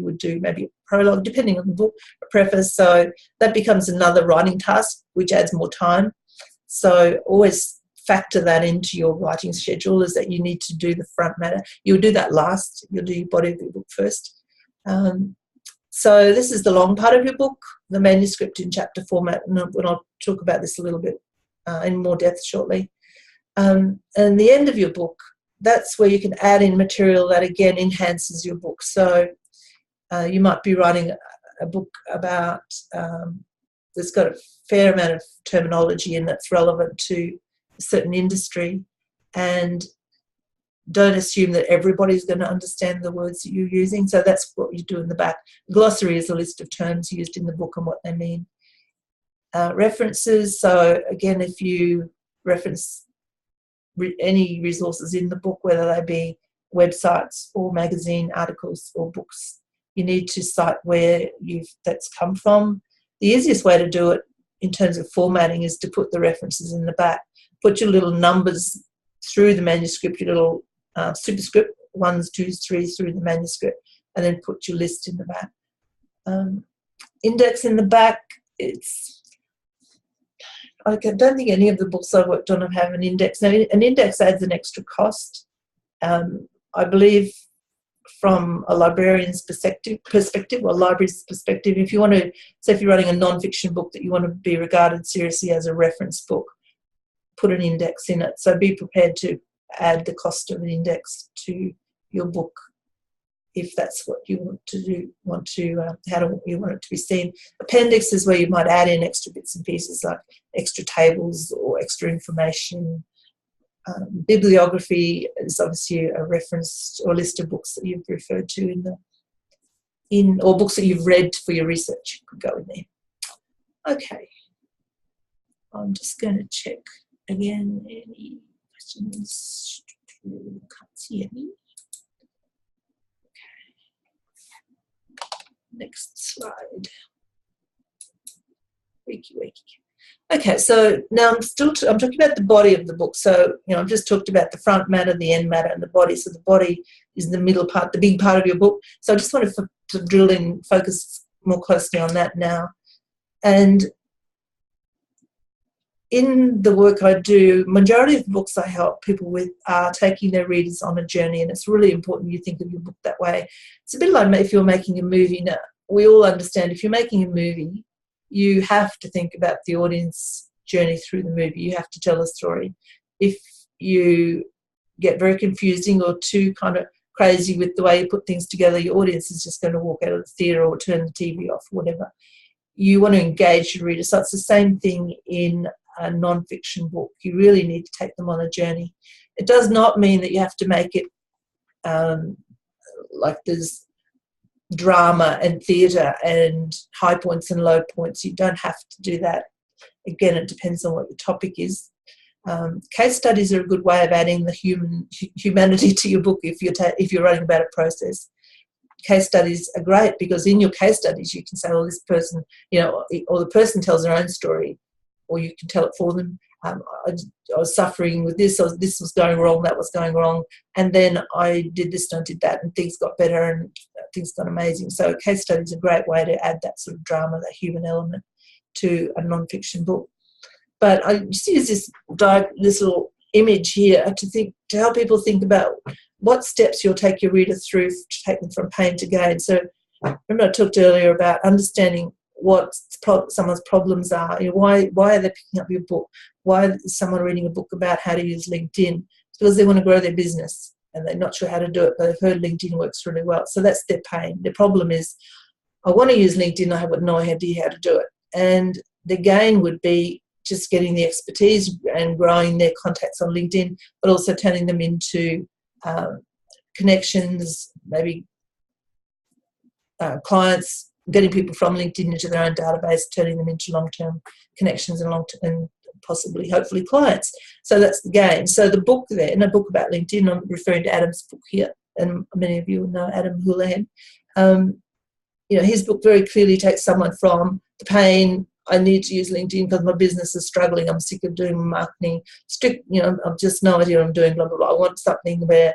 would do maybe a prologue, depending on the book, a preface. So that becomes another writing task, which adds more time. So always factor that into your writing schedule, is that you need to do the front matter. You'll do that last. You'll do your body of your book first. So this is the long part of your book, the manuscript in chapter format, and I'll talk about this a little bit in more depth shortly. And the end of your book, that's where you can add in material that, again, enhances your book. So you might be writing a book about that's got a fair amount of terminology and that's relevant to a certain industry, and don't assume that everybody's going to understand the words that you're using. So that's what you do in the back. Glossary is a list of terms used in the book and what they mean. References. So again, if you reference any resources in the book, whether they be websites or magazine articles or books, you need to cite where that's come from. The easiest way to do it in terms of formatting is to put the references in the back. Put your little numbers through the manuscript, your little superscript, 1s, 2s, 3s through the manuscript, and then put your list in the back. Index in the back, I don't think any of the books I've worked on have an index. Now, an index adds an extra cost. I believe from a librarian's perspective or library's perspective, if you want to, say if you're running a non-fiction book that you want to be regarded seriously as a reference book, put an index in it. So be prepared to add the cost of an index to your book if that's what you want to do, how do you want it to be seen. Appendix is where you might add in extra bits and pieces like extra tables or extra information. Bibliography is obviously a reference or list of books that you've referred to or books that you've read for your research could go in there. Okay, I'm just going to check again any questions. Can't see any. Next slide. Wakey. Okay, so now I'm talking about the body of the book. So, I've just talked about the front matter, the end matter, and the body. So the body is the middle part, the big part of your book. So I just wanted to drill in, focus more closely on that now. And in the work I do, majority of the books I help people with are taking their readers on a journey, and it's really important you think of your book that way. It's a bit like if you're making a movie. Now, we all understand if you're making a movie, you have to think about the audience journey through the movie. You have to tell a story. If you get very confusing or too kind of crazy with the way you put things together, your audience is just going to walk out of the theatre or turn the TV off, whatever. You want to engage your reader. So it's the same thing in a non-fiction book. You really need to take them on a journey. It does not mean that you have to make it like there's drama and theatre and high points and low points. You don't have to do that. Again, it depends on what the topic is. Case studies are a good way of adding the humanity to your book if you're writing about a process. Case studies are great because in your case studies you can say, well, this person, or the person tells their own story, or you can tell it for them. I was suffering with this, or this was going wrong, that was going wrong, and then I did this and I did that, and things got better and things got amazing. So a case study is a great way to add that sort of drama, that human element to a non-fiction book. But I just use this little image here to help people think about what steps you'll take your reader through to take them from pain to gain. So remember I talked earlier about understanding what someone's problems are. Why are they picking up your book? Why is someone reading a book about how to use LinkedIn? It's because they want to grow their business and they're not sure how to do it, but they've heard LinkedIn works really well. So that's their pain. Their problem is, I want to use LinkedIn, I have no idea how to do it. And the gain would be just getting the expertise and growing their contacts on LinkedIn, but also turning them into connections, maybe clients, getting people from LinkedIn into their own database, turning them into long-term connections and possibly, hopefully, clients. So that's the game. So the book there, in a book about LinkedIn, I'm referring to Adam's book here, and many of you know Adam Houlihan. His book very clearly takes someone from the pain, I need to use LinkedIn because my business is struggling, I'm sick of doing marketing, I've just no idea what I'm doing, blah, blah, blah. I want something where,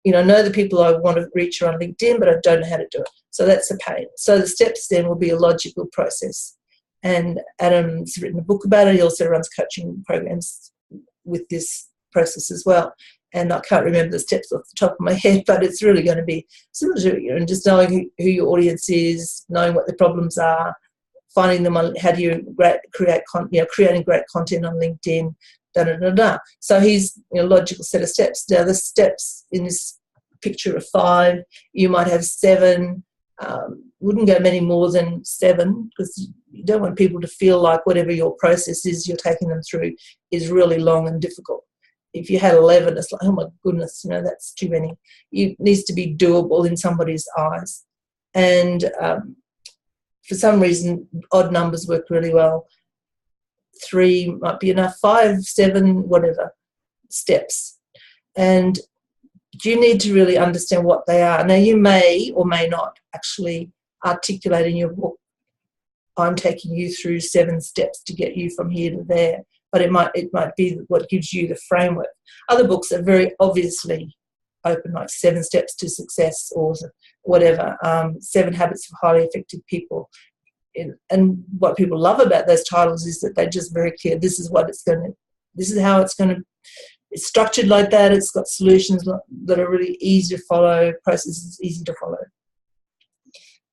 I know the people I want to reach are on LinkedIn, but I don't know how to do it. So that's the pain. So the steps then will be a logical process. And Adam's written a book about it. He also runs coaching programs with this process as well. And I can't remember the steps off the top of my head, but it's really going to be similar to just knowing who your audience is, knowing what the problems are, finding them on how do you creating great content on LinkedIn, So he's logical set of steps. Now the steps in this picture are 5. You might have 7. Wouldn't go many more than 7 because you don't want people to feel like whatever your process is you're taking them through is really long and difficult. If you had 11, it's like, oh my goodness, that's too many. It needs to be doable in somebody's eyes. And for some reason, odd numbers work really well. 3 might be enough, 5, 7, whatever, steps. And you need to really understand what they are. Now, you may or may not actually articulate in your book, I'm taking you through 7 steps to get you from here to there. But it might be what gives you the framework. Other books are very obviously open, like 7 steps to success or whatever, 7 habits of highly effective people. And what people love about those titles is that they're just very clear. This is how it's going to, it's structured like that. It's got solutions that are really easy to follow, processes easy to follow.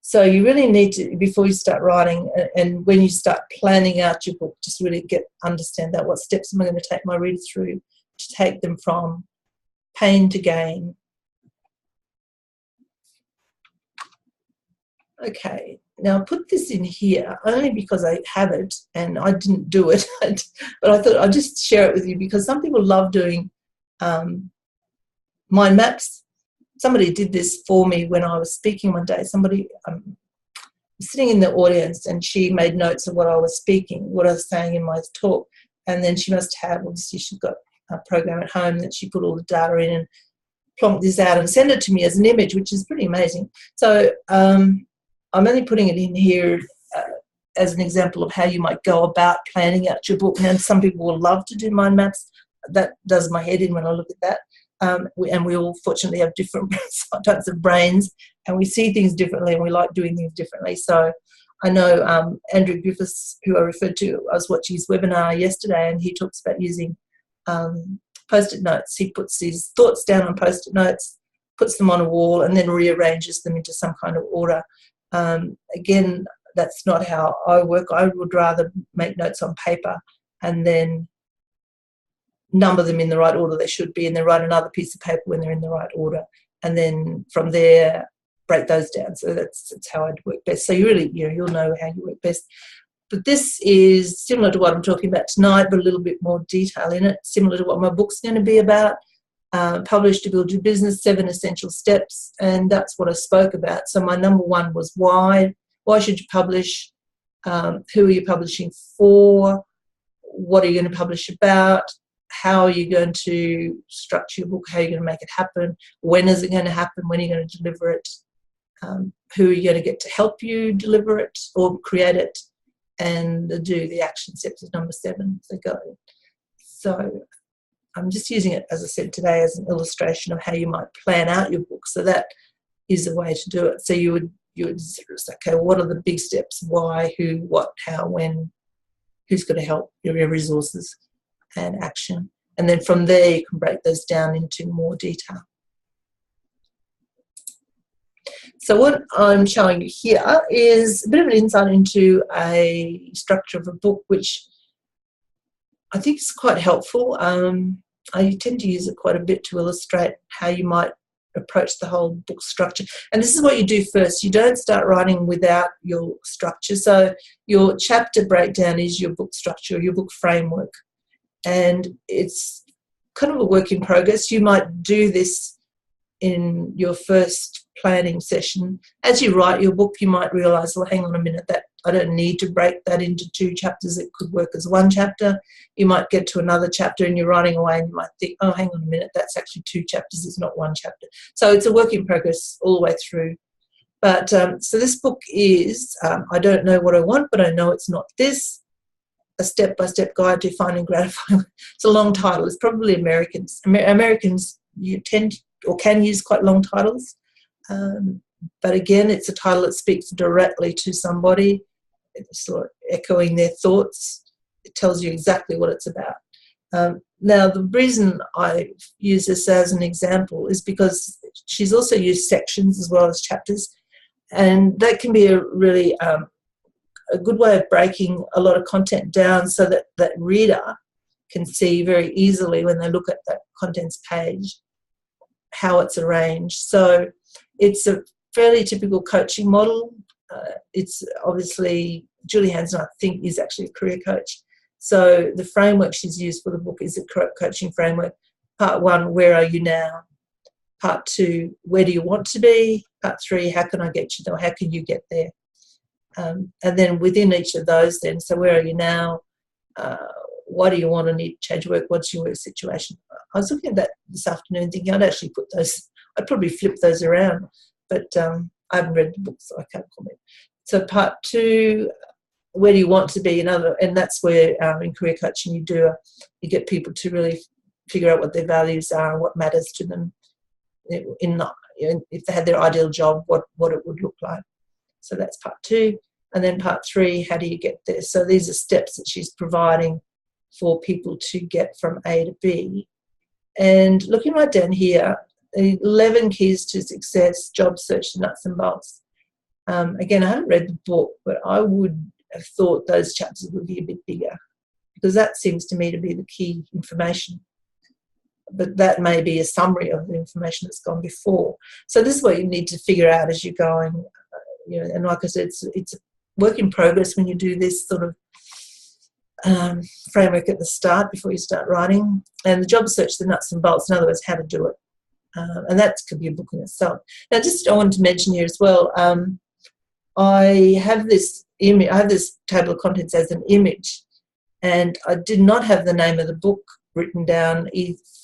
So you really need to, before you start writing and when you start planning out your book, just really understand that. What steps am I going to take my reader through to take them from pain to gain? Okay, now I put this in here only because I have it and I didn't do it, but I thought I'd just share it with you because some people love doing mind maps. Somebody did this for me when I was speaking one day. Somebody sitting in the audience and she made notes of what I was speaking, what I was saying in my talk, and then she must have, obviously she's got a program at home that she put all the data in and plonked this out and sent it to me as an image, which is pretty amazing. So I'm only putting it in here as an example of how you might go about planning out your book. And some people will love to do mind maps. That does my head in when I look at that. And we all fortunately have different types of brains and we see things differently and we like doing things differently. So I know Andrew Griffiths, who I referred to, I was watching his webinar yesterday and he talks about using Post-it notes. He puts his thoughts down on Post-it notes, puts them on a wall and then rearranges them into some kind of order. Again, that's not how I work. I would rather make notes on paper and then number them in the right order they should be and then write another piece of paper when they're in the right order and then from there break those down. So that's how I'd work best. So you really, you'll know how you work best. But this is similar to what I'm talking about tonight, but a little bit more detail in it, similar to what my book's going to be about. Publish to Build Your Business, 7 Essential Steps, and that's what I spoke about. So my number 1 was why. Why should you publish? Who are you publishing for? What are you going to publish about? How are you going to structure your book? How are you going to make it happen? When is it going to happen? When are you going to deliver it? Who are you going to get to help you deliver it or create it? And do the action steps is number 7. So I'm just using it, as I said today, as an illustration of how you might plan out your book. So that is a way to do it. So you would say, okay, what are the big steps? Why, who, what, how, when, who's going to help, your resources and action. And then from there you can break those down into more detail. So what I'm showing you here is a bit of an insight into a structure of a book, which I think is quite helpful. I tend to use it quite a bit to illustrate how you might approach the whole book structure. And this is what you do first. You don't start writing without your structure. So your chapter breakdown is your book structure, your book framework. And it's kind of a work in progress. You might do this in your first planning session. As you write your book, you might realise, well, hang on a minute, that I don't need to break that into 2 chapters. It could work as 1 chapter. You might get to another chapter and you're writing away and you might think, oh, hang on a minute, that's actually 2 chapters, it's not 1 chapter. So it's a work in progress all the way through. But so this book is, I don't know what I want, but I know it's not this, a step-by-step guide to finding gratifying. It's a long title. It's probably Americans. Americans, you tend or can use quite long titles. But again, it's a title that speaks directly to somebody. It's sort of echoing their thoughts. It tells you exactly what it's about. Now, the reason I use this as an example is because she's also used sections as well as chapters, and that can be a really a good way of breaking a lot of content down so that that reader can see very easily when they look at that contents page how it's arranged. So it's a fairly typical coaching model. It's obviously, Julie Hansen, I think, is actually a career coach. So the framework she's used for the book is a coaching framework. Part 1, where are you now? Part 2, where do you want to be? Part 3, how can I get you there? How can you get there? And then within each of those then, so where are you now? What do you want to need to change work? What's your work situation? I was looking at that this afternoon thinking I'd actually put those, I'd probably flip those around, but I haven't read the book, so I can't comment. So part 2, where do you want to be? And that's where in career coaching you get people to really figure out what their values are and what matters to them. If they had their ideal job, what it would look like. So that's part 2. And then part 3, how do you get there? So these are steps that she's providing for people to get from A to B. And looking right down here, 11 keys to success, job search, the nuts and bolts. Again, I haven't read the book, but I would have thought those chapters would be a bit bigger because that seems to me to be the key information. But that may be a summary of the information that's gone before. So this is what you need to figure out as you're going. And like I said, it's a work in progress when you do this sort of framework at the start before you start writing. And the job search, the nuts and bolts, in other words, how to do it. And that could be a book in itself. Now, just I wanted to mention here as well, I have this image, I have this table of contents as an image, and I did not have the name of the book written down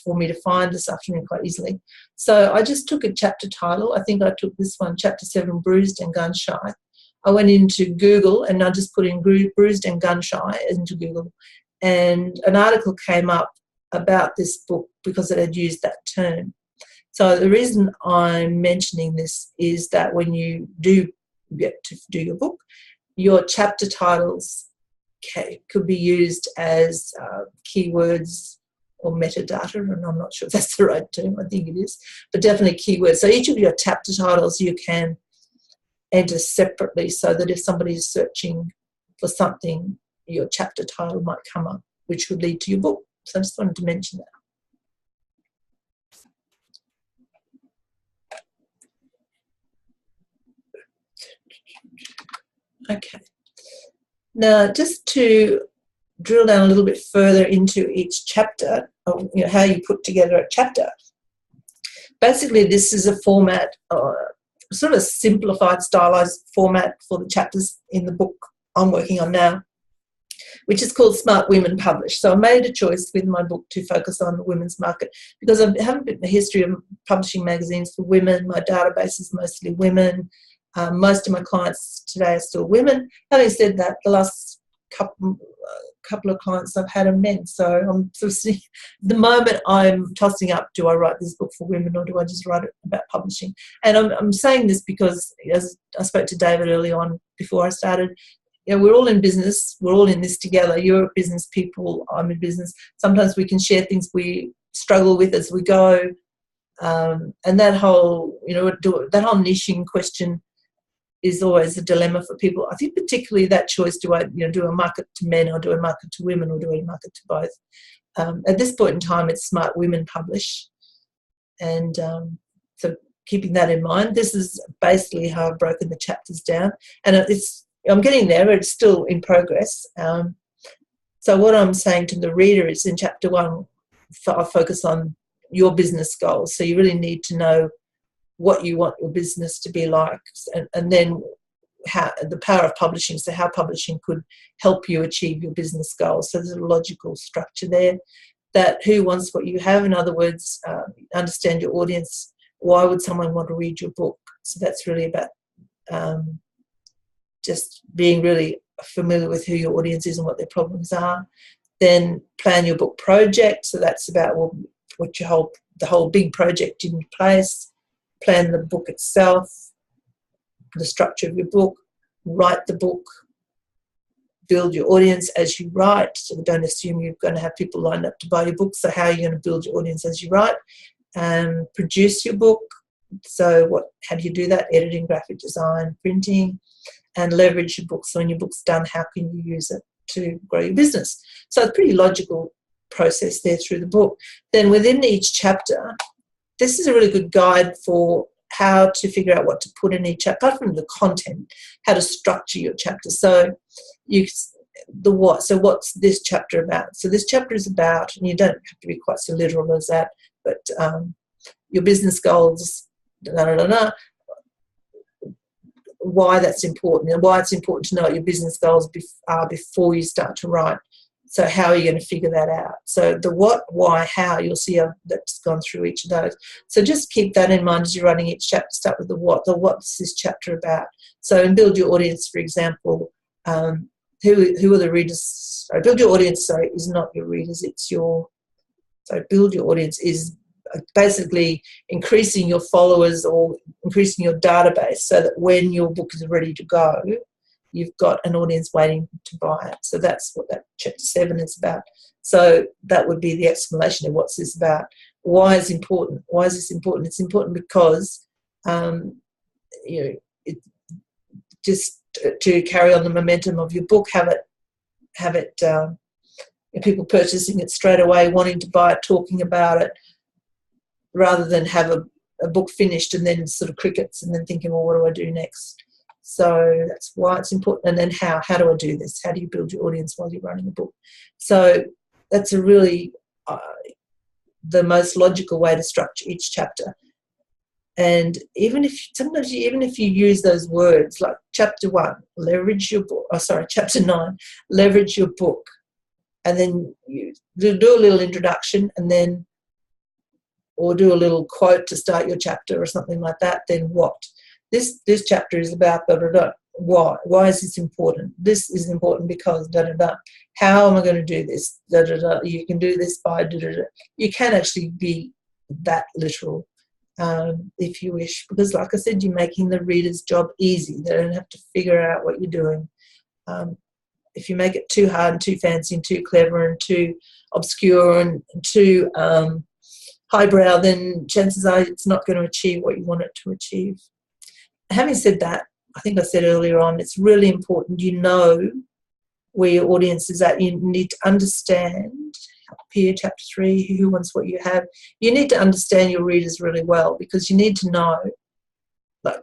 for me to find this afternoon quite easily. So I just took a chapter title. I think I took this one, Chapter 7, Bruised and Gun Shy. I went into Google and I just put in Bruised and Gun Shy into Google, and an article came up about this book because it had used that term. So the reason I'm mentioning this is that when you do get to do your book, your chapter titles could be used as keywords or metadata, and I'm not sure if that's the right term, I think it is, but definitely keywords. So each of your chapter titles you can enter separately so that if somebody is searching for something, your chapter title might come up, which would lead to your book. So I just wanted to mention that. Okay. Now, just to drill down a little bit further into each chapter, or, how you put together a chapter. Basically, this is a format, sort of a simplified, stylized format for the chapters in the book I'm working on now, which is called Smart Women Publish. So I made a choice with my book to focus on the women's market because I haven't been a history of publishing magazines for women. My database is mostly women. Most of my clients today are still women. Having said that, the last couple of clients I've had are men. So I'm sort of seeing, the moment I'm tossing up, do I write this book for women or do I just write it about publishing? And I'm saying this because, as I spoke to David early on before I started, we're all in business. We're all in this together. You're business people. I'm in business. Sometimes we can share things we struggle with as we go. And that whole, that whole niching question is always a dilemma for people. I think particularly that choice, do I do a market to men or do I market to women or do I market to both? At this point in time, it's Smart Women Publish. And so keeping that in mind, this is basically how I've broken the chapters down. And I'm getting there, it's still in progress. So what I'm saying to the reader is in chapter 1, I focus on your business goals. So you really need to know what you want your business to be like, and then how the power of publishing, so how publishing could help you achieve your business goals. So there's a logical structure there. That who wants what you have, in other words, understand your audience. Why would someone want to read your book? So that's really about just being really familiar with who your audience is and what their problems are. Then plan your book project. So that's about what the whole big project in place. Plan the book itself, the structure of your book, write the book, build your audience as you write. So don't assume you're going to have people lined up to buy your book. So how are you going to build your audience as you write? Produce your book. So how do you do that? Editing, graphic design, printing, and leverage your book. So when your book's done, how can you use it to grow your business? So it's a pretty logical process there through the book. Then within each chapter, this is a really good guide for how to figure out what to put in each chapter, apart from the content, how to structure your chapter. So so what's this chapter about? So this chapter is about, and you don't have to be quite so literal as that, but your business goals, why that's important, and why it's important to know what your business goals are before you start to write. So how are you going to figure that out? So the what, why, how, you'll see that's gone through each of those. So just keep that in mind as you're running each chapter. Start with the what. The what's this chapter about? So in Build Your Audience, for example, who are the readers? Sorry, Build Your Audience, sorry, is not your readers. Build Your Audience is basically increasing your followers or increasing your database so that when your book is ready to go, you've got an audience waiting to buy it. So that's what that chapter 7 is about. So that would be the explanation of what's this about. Why is important? Why is this important? It's important because just to carry on the momentum of your book, have it people purchasing it straight away, wanting to buy it, talking about it, rather than have a book finished and then sort of crickets and then thinking, well, what do I do next? So that's why it's important. And then how do I do this? How do you build your audience while you're running a book? So that's a really the most logical way to structure each chapter. And even if you use those words like chapter 1, leverage your book. Chapter 9, leverage your book, and then you do a little introduction, and then or do a little quote to start your chapter or something like that. Then what? This chapter is about da da da. Why? Why is this important? This is important because da da da. How am I going to do this? Da da da. You can do this by da da da. You can actually be that literal if you wish, because like I said, you're making the reader's job easy. They don't have to figure out what you're doing. If you make it too hard and too fancy and too clever and too obscure and too highbrow, then chances are it's not going to achieve what you want it to achieve. Having said that, I think I said earlier on, it's really important you know where your audience is at. You need to understand, here, chapter 3, who wants what you have. You need to understand your readers really well, because you need to know, like,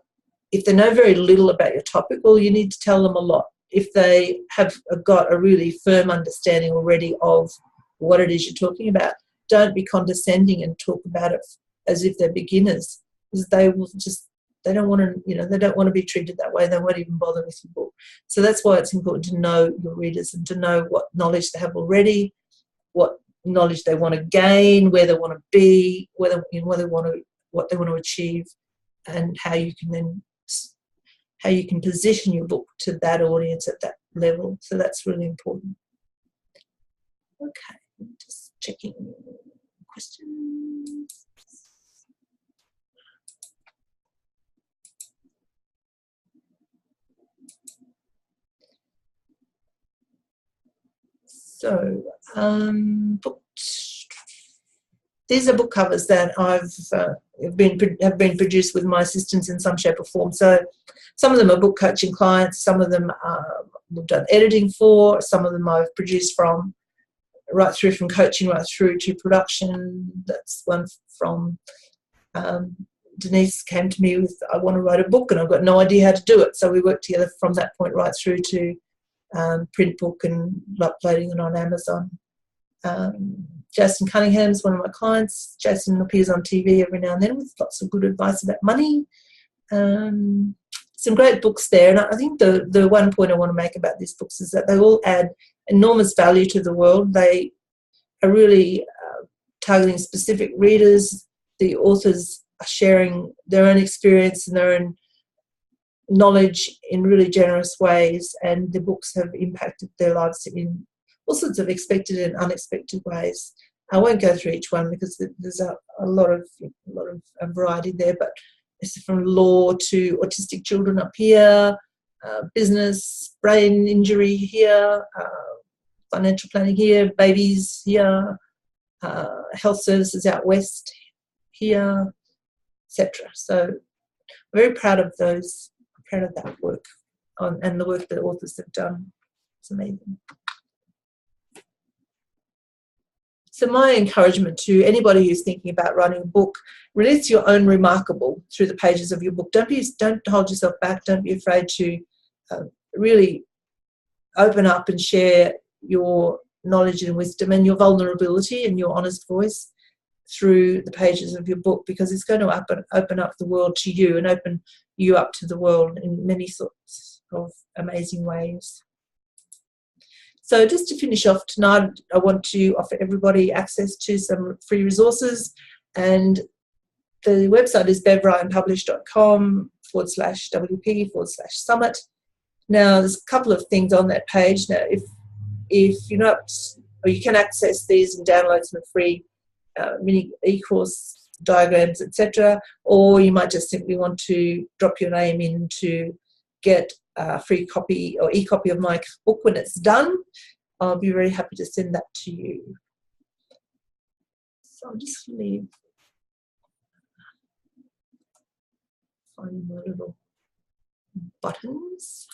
if they know very little about your topic, well, you need to tell them a lot. If they have got a really firm understanding already of what it is you're talking about, don't be condescending and talk about it as if they're beginners, because they will just, they don't want to, they don't want to be treated that way. They won't even bother with your book. So that's why it's important to know your readers and to know what knowledge they have already, what knowledge they want to gain, where they want to be, what they want to achieve, and how you can position your book to that audience at that level. So that's really important. Okay, just checking questions. So, these are book covers that have been produced with my assistance in some shape or form. So, some of them are book coaching clients, some of them we've done editing for, some of them I've produced from coaching right through to production. That's one from Denise came to me with, I want to write a book and I've got no idea how to do it. So we worked together from that point right through to print book and uploading it on Amazon. Jason Cunningham's one of my clients. Jason appears on TV every now and then with lots of good advice about money. So some great books there. And I think the one point I want to make about these books is that they all add enormous value to the world. They are really targeting specific readers. The authors are sharing their own experience and their own knowledge in really generous ways, and the books have impacted their lives in all sorts of expected and unexpected ways. I won't go through each one because there's a lot of variety there, but it's from law to autistic children up here, business, brain injury here, financial planning here, babies here, health services out west here, etc. So I'm very proud of those. I'm proud of that work and the work that authors have done. It's amazing. So my encouragement to anybody who's thinking about writing a book, release your own remarkable through the pages of your book. Don't hold yourself back. Don't be afraid to really open up and share your knowledge and wisdom and your vulnerability and your honest voice through the pages of your book, because it's going to open up the world to you and open you up to the world in many sorts of amazing ways. So just to finish off tonight, I want to offer everybody access to some free resources, and the website is bevryanpublish.com/WP/summit. Now, there's a couple of things on that page. Now, if you're not, or you can access these and download some free mini e-course diagrams, etc., or you might just simply want to drop your name in to get a free copy or e-copy of my book when it's done. I'll be very happy to send that to you. So I'll just find my little buttons.